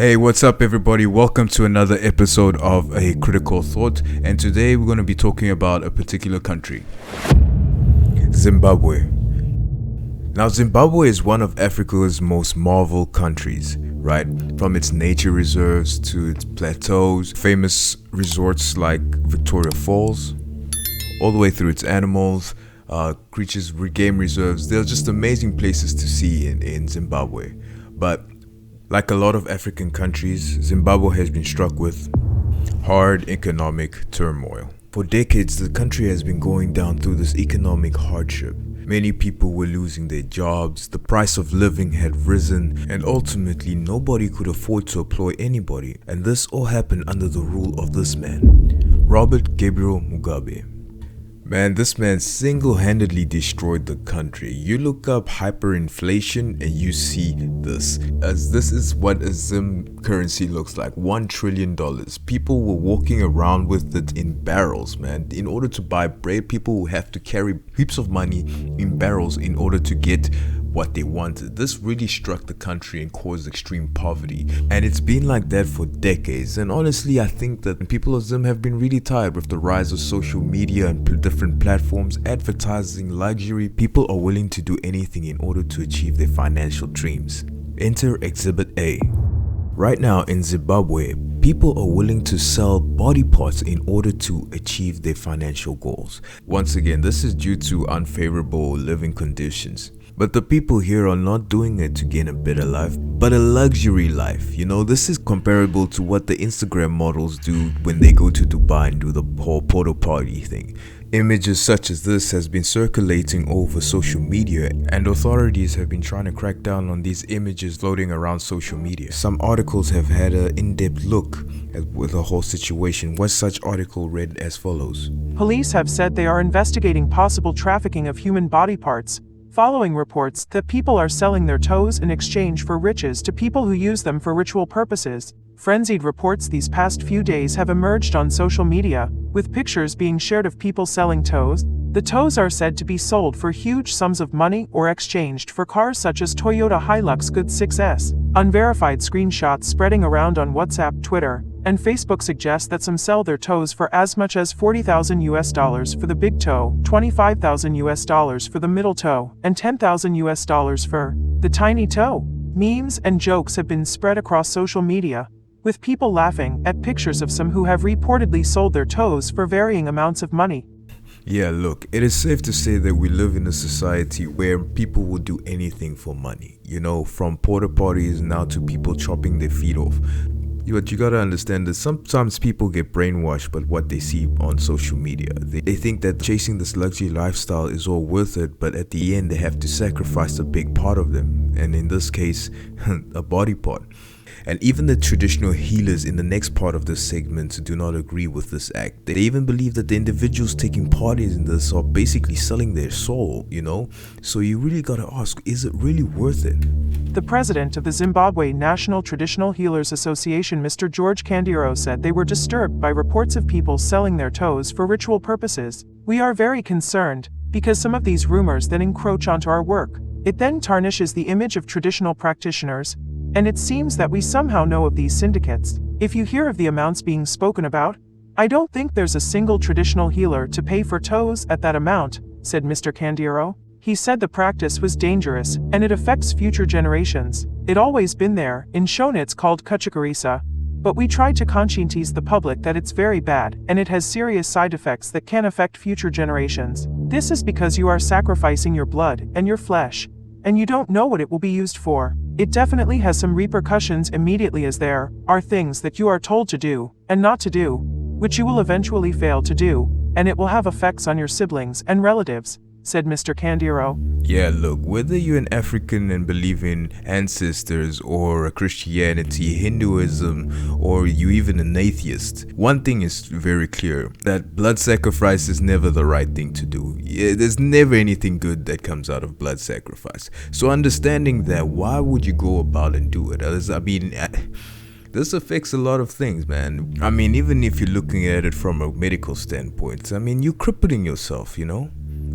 Hey, what's up, everybody? Welcome to another episode of A Critical Thought, and today we're going to be talking about a particular country, Zimbabwe. Now, Zimbabwe is one of Africa's most marveled countries, right? From its nature reserves to its plateaus, famous resorts like Victoria Falls, all the way through its animals, creatures, game reserves. They're just amazing places to see in Zimbabwe. But like a lot of African countries, Zimbabwe has been struck with hard economic turmoil. For decades, the country has been going down through this economic hardship. Many people were losing their jobs, the price of living had risen, and ultimately nobody could afford to employ anybody. And this all happened under the rule of this man, Robert Gabriel Mugabe. Man, this man single-handedly destroyed the country. You look up hyperinflation and you see this. As this is what a Zim currency looks like, $1 trillion. People were walking around with it in barrels, man. In order to buy bread, people will have to carry heaps of money in barrels in order to get what they wanted. This really struck the country and caused extreme poverty, and it's been like that for decades. And honestly, I think that people of Zim have been really tired with the rise of social media and different platforms advertising luxury. People are willing to do anything in order to achieve their financial dreams. Enter Exhibit A. Right now in Zimbabwe, people are willing to sell body parts in order to achieve their financial goals. Once again, this is due to unfavorable living conditions. But the people here are not doing it to gain a better life, but a luxury life. You know, this is comparable to what the Instagram models do when they go to Dubai and do the whole portal party thing. Images such as this has been circulating over social media, and authorities have been trying to crack down on these images floating around social media. Some articles have had an in-depth look at the whole situation. One such article read as follows. Police have said they are investigating possible trafficking of human body parts, following reports that people are selling their toes in exchange for riches to people who use them for ritual purposes. Frenzied reports these past few days have emerged on social media, with pictures being shared of people selling toes. The toes are said to be sold for huge sums of money or exchanged for cars such as Toyota Hilux Good 6S. Unverified screenshots spreading around on WhatsApp, Twitter, and Facebook suggest that some sell their toes for as much as $40,000 for the big toe, $25,000 for the middle toe, and $10,000 for the tiny toe. Memes and jokes have been spread across social media, with people laughing at pictures of some who have reportedly sold their toes for varying amounts of money. Yeah, look, it is safe to say that we live in a society where people will do anything for money. You know, from porta parties now to people chopping their feet off. But you gotta understand that sometimes people get brainwashed by what they see on social media. They think that chasing this luxury lifestyle is all worth it, but at the end they have to sacrifice a big part of them, and in this case, a body part. And even the traditional healers in the next part of this segment do not agree with this act. They even believe that the individuals taking part in this are basically selling their soul, you know? So you really gotta ask, is it really worth it? The president of the Zimbabwe National Traditional Healers Association, Mr. George Kandiro, said they were disturbed by reports of people selling their toes for ritual purposes. We are very concerned, because some of these rumors then encroach onto our work. It then tarnishes the image of traditional practitioners, and it seems that we somehow know of these syndicates. If you hear of the amounts being spoken about, I don't think there's a single traditional healer to pay for toes at that amount, said Mr. Kandiro. He said the practice was dangerous, and it affects future generations. It always been there. In Shona it's called kuchikarisa, but we try to conscientize the public that it's very bad, and it has serious side effects that can affect future generations. This is because you are sacrificing your blood and your flesh, and you don't know what it will be used for. It definitely has some repercussions immediately, as there are things that you are told to do and not to do, which you will eventually fail to do, and it will have effects on your siblings and relatives, said Mr. Kandiro. Yeah, look, whether you're an African and believe in ancestors or Christianity, Hinduism, or you even an atheist, one thing is very clear, that blood sacrifice is never the right thing to do. Yeah, there's never anything good that comes out of blood sacrifice. So understanding that, why would you go about and do it? This affects a lot of things, man. I mean, even if you're looking at it from a medical standpoint, I mean, you're crippling yourself, you know?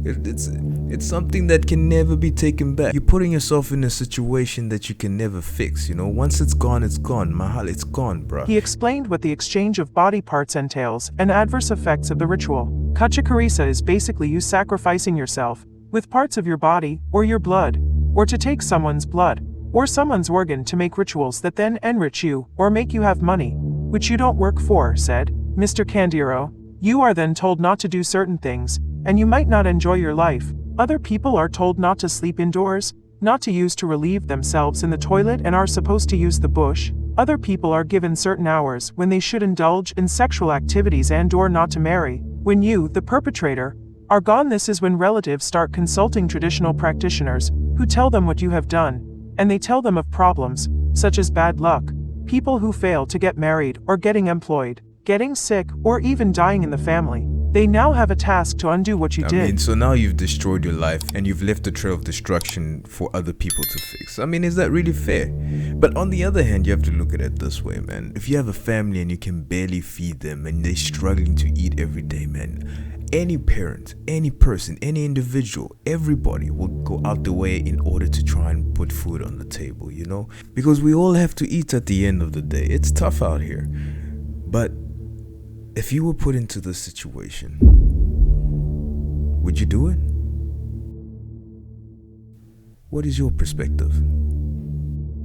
It's something that can never be taken back. You're putting yourself in a situation that you can never fix. Once it's gone, Mahal, it's gone, bruh. He explained what the exchange of body parts entails and adverse effects of the ritual. Kachakarisa is basically you sacrificing yourself with parts of your body or your blood, or to take someone's blood or someone's organ to make rituals that then enrich you or make you have money, which you don't work for, said Mr. Candiro. You are then told not to do certain things, and you might not enjoy your life. Other people are told not to sleep indoors, not to use to relieve themselves in the toilet and are supposed to use the bush. Other people are given certain hours when they should indulge in sexual activities and/or not to marry. When you, the perpetrator, are gone, this is when relatives start consulting traditional practitioners who tell them what you have done, and they tell them of problems, such as bad luck, people who fail to get married or getting employed, getting sick, or even dying in the family. They now have a task to undo what you did. So now you've destroyed your life and you've left a trail of destruction for other people to fix. Is that really fair? But on the other hand, you have to look at it this way, man. If you have a family and you can barely feed them and they're struggling to eat every day, man, any parent, any person, any individual, everybody will go out the way in order to try and put food on the table, Because we all have to eat at the end of the day. It's tough out here. But if you were put into this situation, would you do it? What is your perspective?